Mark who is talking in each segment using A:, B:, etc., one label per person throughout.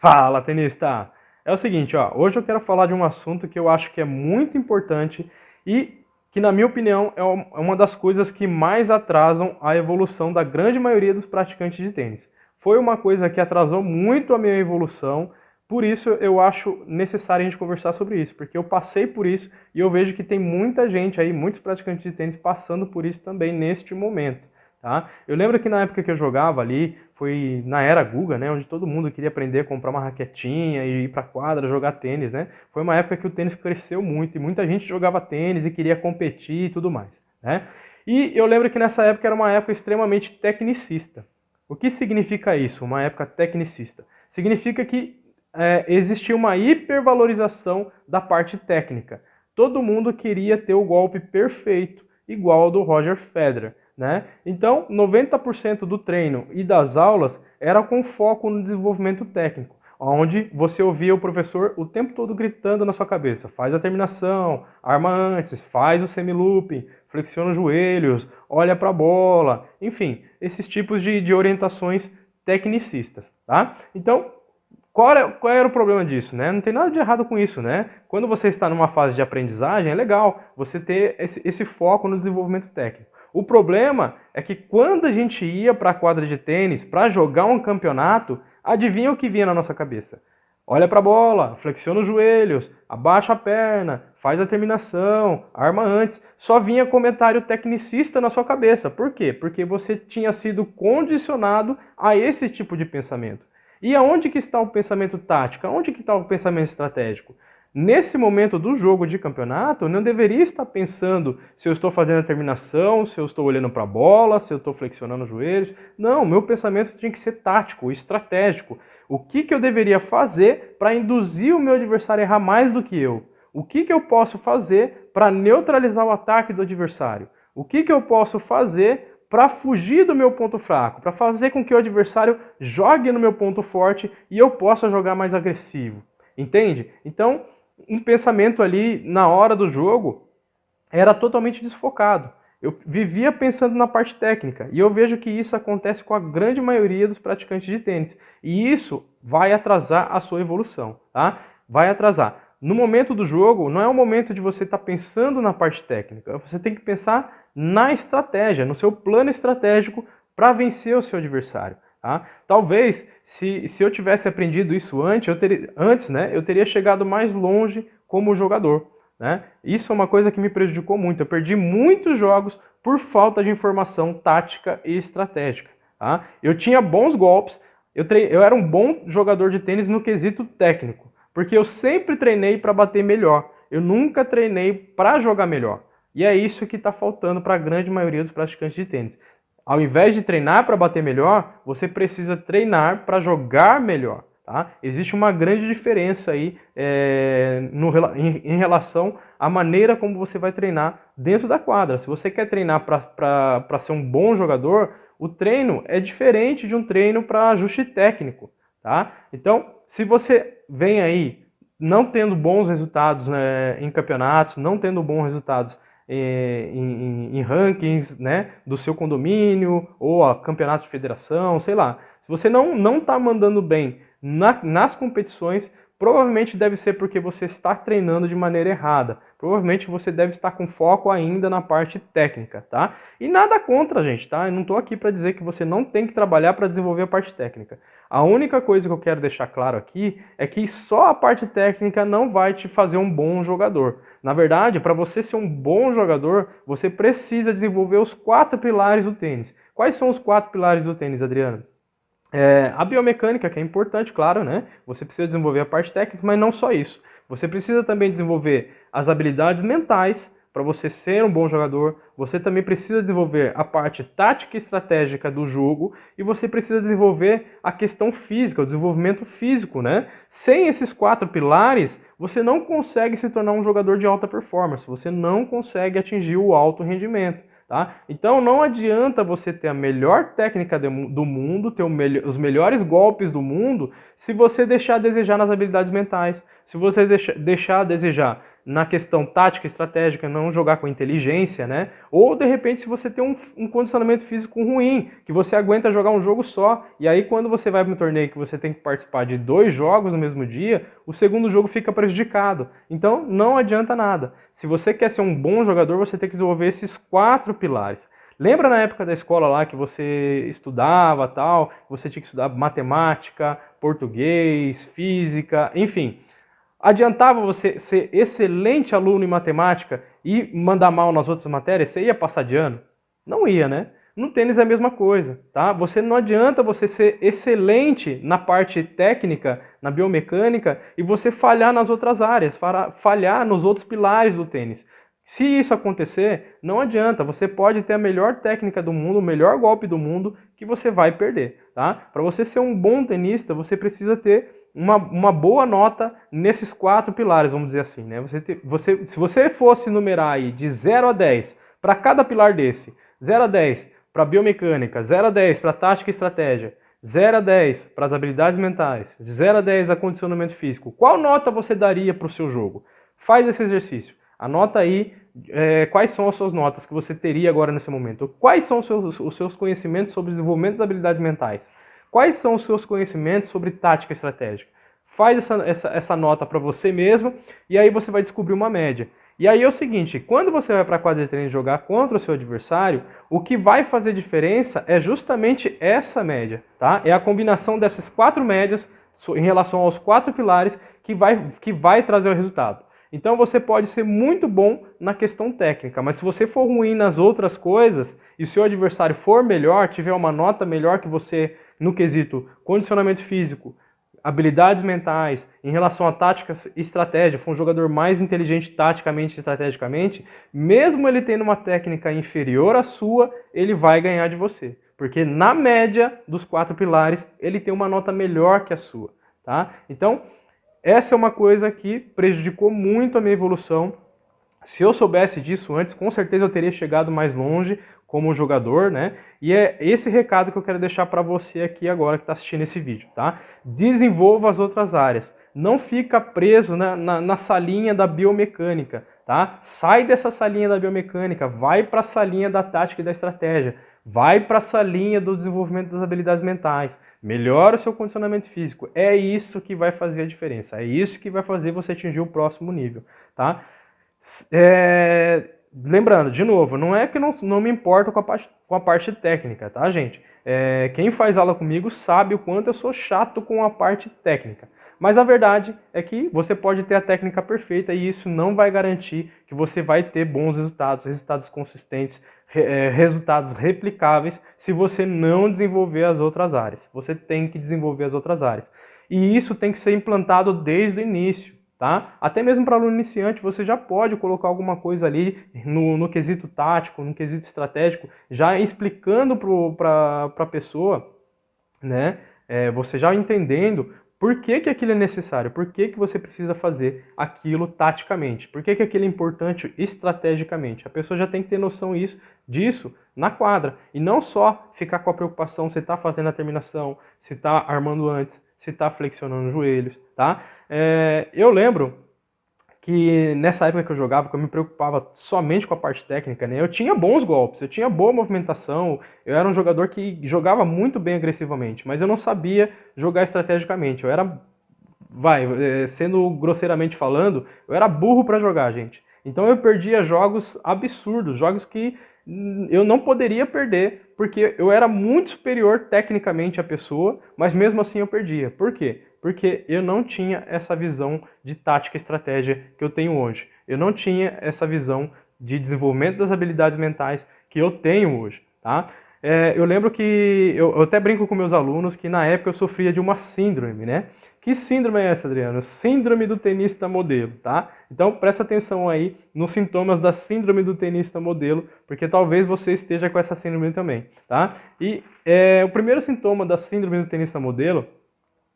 A: Fala, tenista! É o seguinte, ó, hoje eu quero falar de um assunto que eu acho que é muito importante e que, na minha opinião, é uma das coisas que mais atrasam a evolução da grande maioria dos praticantes de tênis. Foi uma coisa que atrasou muito a minha evolução, por isso eu acho necessário a gente conversar sobre isso, porque eu passei por isso e eu vejo que tem muita gente aí, muitos praticantes de tênis passando por isso também neste momento. Tá? Eu lembro que na época que eu jogava ali, foi na era Guga, né, onde todo mundo queria aprender a comprar uma raquetinha e ir para quadra jogar tênis, né? Foi uma época que o tênis cresceu muito e muita gente jogava tênis e queria competir e tudo mais, né? E eu lembro que nessa época era uma época extremamente tecnicista. O que significa isso, uma época tecnicista? Significa que existia uma hipervalorização da parte técnica. Todo mundo queria ter o golpe perfeito, igual ao do Roger Federer. Né? Então, 90% do treino e das aulas era com foco no desenvolvimento técnico, onde você ouvia o professor o tempo todo gritando na sua cabeça: faz a terminação, arma antes, faz o semi-looping, flexiona os joelhos, olha para a bola, enfim, esses tipos de orientações tecnicistas. Tá? Então, qual era o problema disso, né? Não tem nada de errado com isso, né? Quando você está numa fase de aprendizagem, é legal você ter esse foco no desenvolvimento técnico. O problema é que quando a gente ia para a quadra de tênis para jogar um campeonato, adivinha o que vinha na nossa cabeça? Olha para a bola, flexiona os joelhos, abaixa a perna, faz a terminação, arma antes. Só vinha comentário tecnicista na sua cabeça. Por quê? Porque você tinha sido condicionado a esse tipo de pensamento. E aonde que está o pensamento tático? Aonde que está o pensamento estratégico? Nesse momento do jogo de campeonato, eu não deveria estar pensando se eu estou fazendo a terminação, se eu estou olhando para a bola, se eu estou flexionando os joelhos. Não, meu pensamento tinha que ser tático, estratégico. O que eu deveria fazer para induzir o meu adversário a errar mais do que eu? O que eu posso fazer para neutralizar o ataque do adversário? O que eu posso fazer para fugir do meu ponto fraco, para fazer com que o adversário jogue no meu ponto forte e eu possa jogar mais agressivo? Entende? Então, um pensamento ali na hora do jogo era totalmente desfocado. Eu vivia pensando na parte técnica e eu vejo que isso acontece com a grande maioria dos praticantes de tênis. E isso vai atrasar a sua evolução, tá? Vai atrasar. No momento do jogo, não é o momento de você estar pensando na parte técnica. Você tem que pensar na estratégia, no seu plano estratégico para vencer o seu adversário. Tá? Talvez, se eu tivesse aprendido isso antes, né, eu teria chegado mais longe como jogador. Né? Isso é uma coisa que me prejudicou muito. Eu perdi muitos jogos por falta de informação tática e estratégica. Tá? Eu tinha bons golpes, eu era um bom jogador de tênis no quesito técnico, porque eu sempre treinei para bater melhor. Eu nunca treinei para jogar melhor. E é isso que está faltando para a grande maioria dos praticantes de tênis. Ao invés de treinar para bater melhor, você precisa treinar para jogar melhor. Tá? Existe uma grande diferença aí em relação à maneira como você vai treinar dentro da quadra. Se você quer treinar para ser um bom jogador, o treino é diferente de um treino para ajuste técnico. Tá? Então, se você vem aí não tendo bons resultados, né, em campeonatos, não tendo bons resultados em rankings, né, do seu condomínio ou a campeonato de federação, sei lá. Se você não está mandando bem nas competições, provavelmente deve ser porque você está treinando de maneira errada. Provavelmente você deve estar com foco ainda na parte técnica, tá? E nada contra, gente, tá? Eu não estou aqui para dizer que você não tem que trabalhar para desenvolver a parte técnica. A única coisa que eu quero deixar claro aqui é que só a parte técnica não vai te fazer um bom jogador. Na verdade, para você ser um bom jogador, você precisa desenvolver os 4 pilares do tênis. Quais são os 4 pilares do tênis, Adriano? A biomecânica, que é importante, claro, né? Você precisa desenvolver a parte técnica, mas não só isso. Você precisa também desenvolver as habilidades mentais para você ser um bom jogador. Você também precisa desenvolver a parte tática e estratégica do jogo e você precisa desenvolver a questão física, o desenvolvimento físico, né? Sem esses 4 pilares, você não consegue se tornar um jogador de alta performance, você não consegue atingir o alto rendimento. Tá? Então não adianta você ter a melhor técnica do mundo, ter os melhores golpes do mundo, se você deixar a desejar nas habilidades mentais, se você deixar a desejar na questão tática, estratégica, não jogar com inteligência, né? Ou de repente se você tem um condicionamento físico ruim, que você aguenta jogar um jogo só, e aí quando você vai para um torneio que você tem que participar de 2 jogos no mesmo dia, o segundo jogo fica prejudicado. Então não adianta nada. Se você quer ser um bom jogador, você tem que desenvolver esses 4 pilares. Lembra na época da escola lá que você estudava tal, você tinha que estudar matemática, português, física, enfim. Adiantava você ser excelente aluno em matemática e mandar mal nas outras matérias? Você ia passar de ano? Não ia, né? No tênis é a mesma coisa, tá? Não adianta você ser excelente na parte técnica, na biomecânica, e você falhar nas outras áreas, falhar nos outros pilares do tênis. Se isso acontecer, não adianta, você pode ter a melhor técnica do mundo, o melhor golpe do mundo, que você vai perder, tá? Para você ser um bom tenista, você precisa ter uma boa nota nesses 4 pilares, vamos dizer assim, né? Se você fosse numerar aí de 0 a 10 para cada pilar desse, 0 a 10 para biomecânica, 0 a 10 para tática e estratégia, 0 a 10 para as habilidades mentais, 0 a 10 a condicionamento físico, qual nota você daria para o seu jogo? Faz esse exercício. Anota aí quais são as suas notas que você teria agora nesse momento. Quais são os seus conhecimentos sobre desenvolvimento das habilidades mentais? Quais são os seus conhecimentos sobre tática estratégica? Faz essa nota para você mesmo e aí você vai descobrir uma média. E aí é o seguinte, quando você vai para a quadra de treino jogar contra o seu adversário, o que vai fazer diferença é justamente essa média, tá? É a combinação dessas 4 médias em relação aos 4 pilares que vai trazer o resultado. Então você pode ser muito bom na questão técnica, mas se você for ruim nas outras coisas e o seu adversário for melhor, tiver uma nota melhor que você no quesito condicionamento físico, habilidades mentais, em relação a tática e estratégia, for um jogador mais inteligente taticamente e estrategicamente, mesmo ele tendo uma técnica inferior à sua, ele vai ganhar de você. Porque na média dos 4 pilares, ele tem uma nota melhor que a sua, tá? Então, essa é uma coisa que prejudicou muito a minha evolução. Se eu soubesse disso antes, com certeza eu teria chegado mais longe como jogador, né? E é esse recado que eu quero deixar para você aqui agora que está assistindo esse vídeo, tá? Desenvolva as outras áreas. Não fica preso na salinha da biomecânica, tá? Sai dessa salinha da biomecânica, vai para a salinha da tática e da estratégia. Vai para essa linha do desenvolvimento das habilidades mentais, melhora o seu condicionamento físico, é isso que vai fazer a diferença, é isso que vai fazer você atingir o próximo nível, tá? Lembrando, de novo, não é que não me importo com a parte técnica, tá, gente? Quem faz aula comigo sabe o quanto eu sou chato com a parte técnica. Mas a verdade é que você pode ter a técnica perfeita e isso não vai garantir que você vai ter bons resultados, resultados consistentes, resultados replicáveis se você não desenvolver as outras áreas. Você tem que desenvolver as outras áreas. E isso tem que ser implantado desde o início, tá? Até mesmo para aluno iniciante, você já pode colocar alguma coisa ali no quesito tático, no quesito estratégico, já explicando para a pessoa, né? Você já entendendo por que aquilo é necessário, por que você precisa fazer aquilo taticamente, por que aquilo é importante estrategicamente. A pessoa já tem que ter noção disso na quadra e não só ficar com a preocupação se está fazendo a terminação, se está armando antes, se está flexionando os joelhos, tá? Eu lembro que nessa época que eu jogava, que eu me preocupava somente com a parte técnica, né? Eu tinha bons golpes, eu tinha boa movimentação, eu era um jogador que jogava muito bem agressivamente, mas eu não sabia jogar estrategicamente. Eu era, sendo grosseiramente falando, eu era burro para jogar, gente. Então eu perdia jogos absurdos, jogos que eu não poderia perder, porque eu era muito superior tecnicamente à pessoa, mas mesmo assim eu perdia. Por quê? Porque eu não tinha essa visão de tática e estratégia que eu tenho hoje. Eu não tinha essa visão de desenvolvimento das habilidades mentais que eu tenho hoje, tá? Eu lembro que, eu até brinco com meus alunos que na época eu sofria de uma síndrome, né? Que síndrome é essa, Adriano? Síndrome do tenista modelo, tá? Então presta atenção aí nos sintomas da síndrome do tenista modelo, porque talvez você esteja com essa síndrome também, tá? E o primeiro sintoma da síndrome do tenista modelo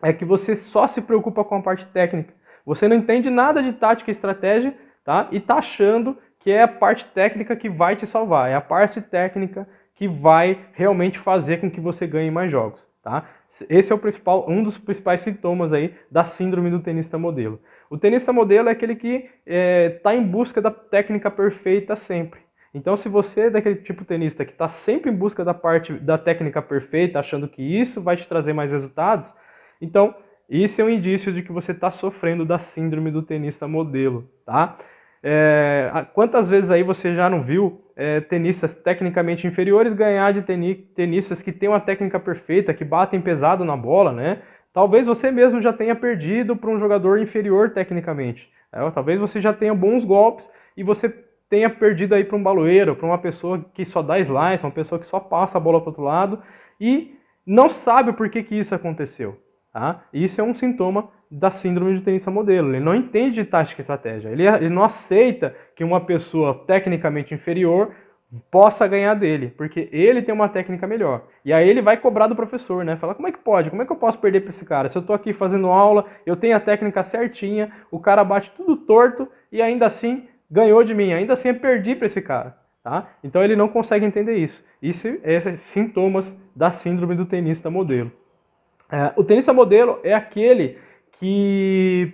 A: é que você só se preocupa com a parte técnica. Você não entende nada de tática e estratégia, tá? E tá achando que é a parte técnica que vai te salvar. É a parte técnica que vai realmente fazer com que você ganhe mais jogos. tá? Esse é um dos principais sintomas aí da síndrome do tenista modelo. O tenista modelo é aquele que está em busca da técnica perfeita sempre. Então, se você é daquele tipo de tenista que está sempre em busca da técnica perfeita, achando que isso vai te trazer mais resultados, então isso é um indício de que você está sofrendo da síndrome do tenista modelo, tá? Quantas vezes aí você já não viu tenistas tecnicamente inferiores ganhar de tenistas que têm uma técnica perfeita, que batem pesado na bola, né? Talvez você mesmo já tenha perdido para um jogador inferior tecnicamente. Talvez você já tenha bons golpes e você tenha perdido aí para um baloeiro, para uma pessoa que só dá slice, uma pessoa que só passa a bola para o outro lado e não sabe por que isso aconteceu. Tá? Isso é um sintoma da síndrome de tenista modelo. Ele não entende de tática e estratégia. Ele não aceita que uma pessoa tecnicamente inferior possa ganhar dele, porque ele tem uma técnica melhor. E aí ele vai cobrar do professor, né? Fala, como é que pode? Como é que eu posso perder para esse cara? Se eu tô aqui fazendo aula, eu tenho a técnica certinha, o cara bate tudo torto e ainda assim ganhou de mim, ainda assim eu perdi para esse cara. Tá? Então ele não consegue entender isso. Isso é sintomas da síndrome do tenista modelo. O tenista modelo é aquele que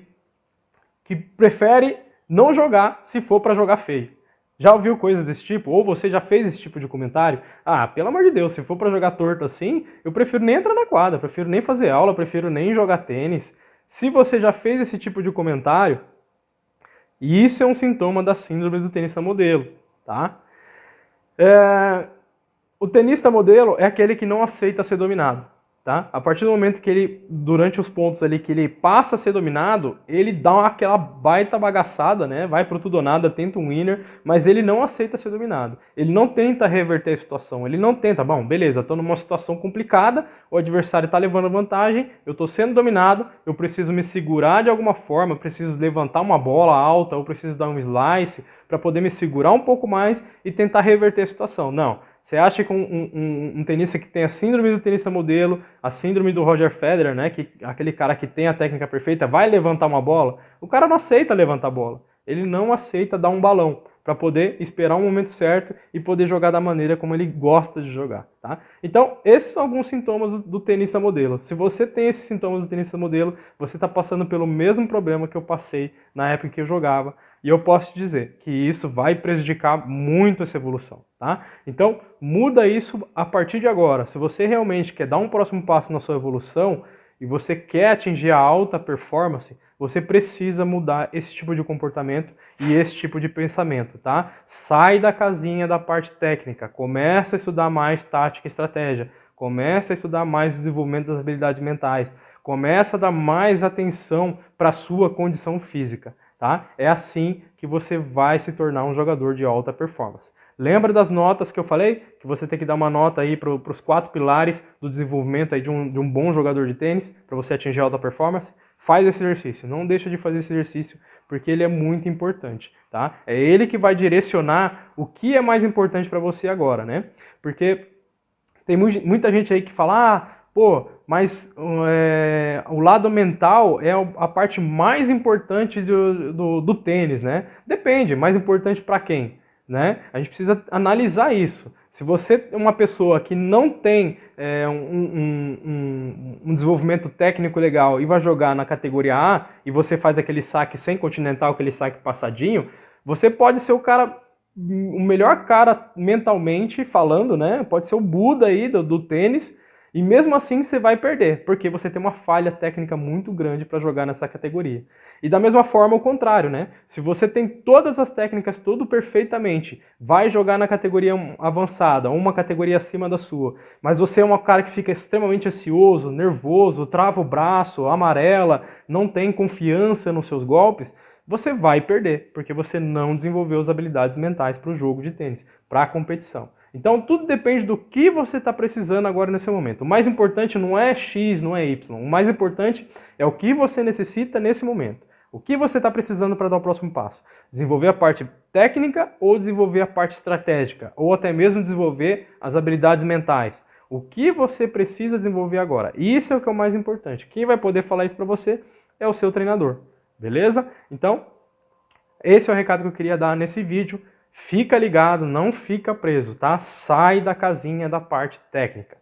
A: prefere não jogar se for para jogar feio. Já ouviu coisas desse tipo? Ou você já fez esse tipo de comentário? Ah, pelo amor de Deus, se for para jogar torto assim, eu prefiro nem entrar na quadra, prefiro nem fazer aula, prefiro nem jogar tênis. Se você já fez esse tipo de comentário, isso é um sintoma da síndrome do tenista modelo, tá? O tenista modelo é aquele que não aceita ser dominado. Tá? A partir do momento que ele, durante os pontos ali, que ele passa a ser dominado, ele dá aquela baita bagaçada, né? Vai pro tudo ou nada, tenta um winner, mas ele não aceita ser dominado. Ele não tenta reverter a situação, ele não tenta, bom, beleza, tô numa situação complicada, o adversário tá levando vantagem, eu tô sendo dominado, eu preciso me segurar de alguma forma, eu preciso levantar uma bola alta, eu preciso dar um slice para poder me segurar um pouco mais e tentar reverter a situação. Não. Você acha que um tenista que tem a síndrome do tenista modelo, a síndrome do Roger Federer, né, que aquele cara que tem a técnica perfeita, vai levantar uma bola? O cara não aceita levantar a bola. Ele não aceita dar um balão para poder esperar o momento certo e poder jogar da maneira como ele gosta de jogar. Tá? Então, esses são alguns sintomas do tenista modelo. Se você tem esses sintomas do tenista modelo, você está passando pelo mesmo problema que eu passei na época que eu jogava. E eu posso te dizer que isso vai prejudicar muito essa evolução, tá? Então, muda isso a partir de agora. Se você realmente quer dar um próximo passo na sua evolução e você quer atingir a alta performance, você precisa mudar esse tipo de comportamento e esse tipo de pensamento, tá? Sai da casinha da parte técnica, começa a estudar mais tática e estratégia, começa a estudar mais o desenvolvimento das habilidades mentais, começa a dar mais atenção para a sua condição física. Tá? É assim que você vai se tornar um jogador de alta performance. Lembra das notas que eu falei? Que você tem que dar uma nota aí para os 4 pilares do desenvolvimento aí de um bom jogador de tênis para você atingir alta performance? Faz esse exercício, não deixa de fazer esse exercício porque ele é muito importante. Tá? É ele que vai direcionar o que é mais importante para você agora, né? Porque tem muita gente aí que fala, pô, mas o lado mental é a parte mais importante do tênis, né? Depende, mais importante para quem? Né? A gente precisa analisar isso. Se você é uma pessoa que não tem um desenvolvimento técnico legal e vai jogar na categoria A e você faz aquele saque sem continental, aquele saque passadinho, você pode ser o melhor cara mentalmente falando, né? Pode ser o Buda aí do tênis, e mesmo assim você vai perder, porque você tem uma falha técnica muito grande para jogar nessa categoria. E da mesma forma o contrário, né? Se você tem todas as técnicas tudo perfeitamente, vai jogar na categoria avançada, ou uma categoria acima da sua, mas você é um cara que fica extremamente ansioso, nervoso, trava o braço, amarela, não tem confiança nos seus golpes, você vai perder, porque você não desenvolveu as habilidades mentais para o jogo de tênis, para a competição. Então tudo depende do que você está precisando agora nesse momento. O mais importante não é X, não é Y. O mais importante é o que você necessita nesse momento. O que você está precisando para dar o próximo passo? Desenvolver a parte técnica ou desenvolver a parte estratégica? Ou até mesmo desenvolver as habilidades mentais? O que você precisa desenvolver agora? Isso é o que é o mais importante. Quem vai poder falar isso para você é o seu treinador. Beleza? Então, esse é o recado que eu queria dar nesse vídeo. Fica ligado, não fica preso, tá? Sai da casinha da parte técnica.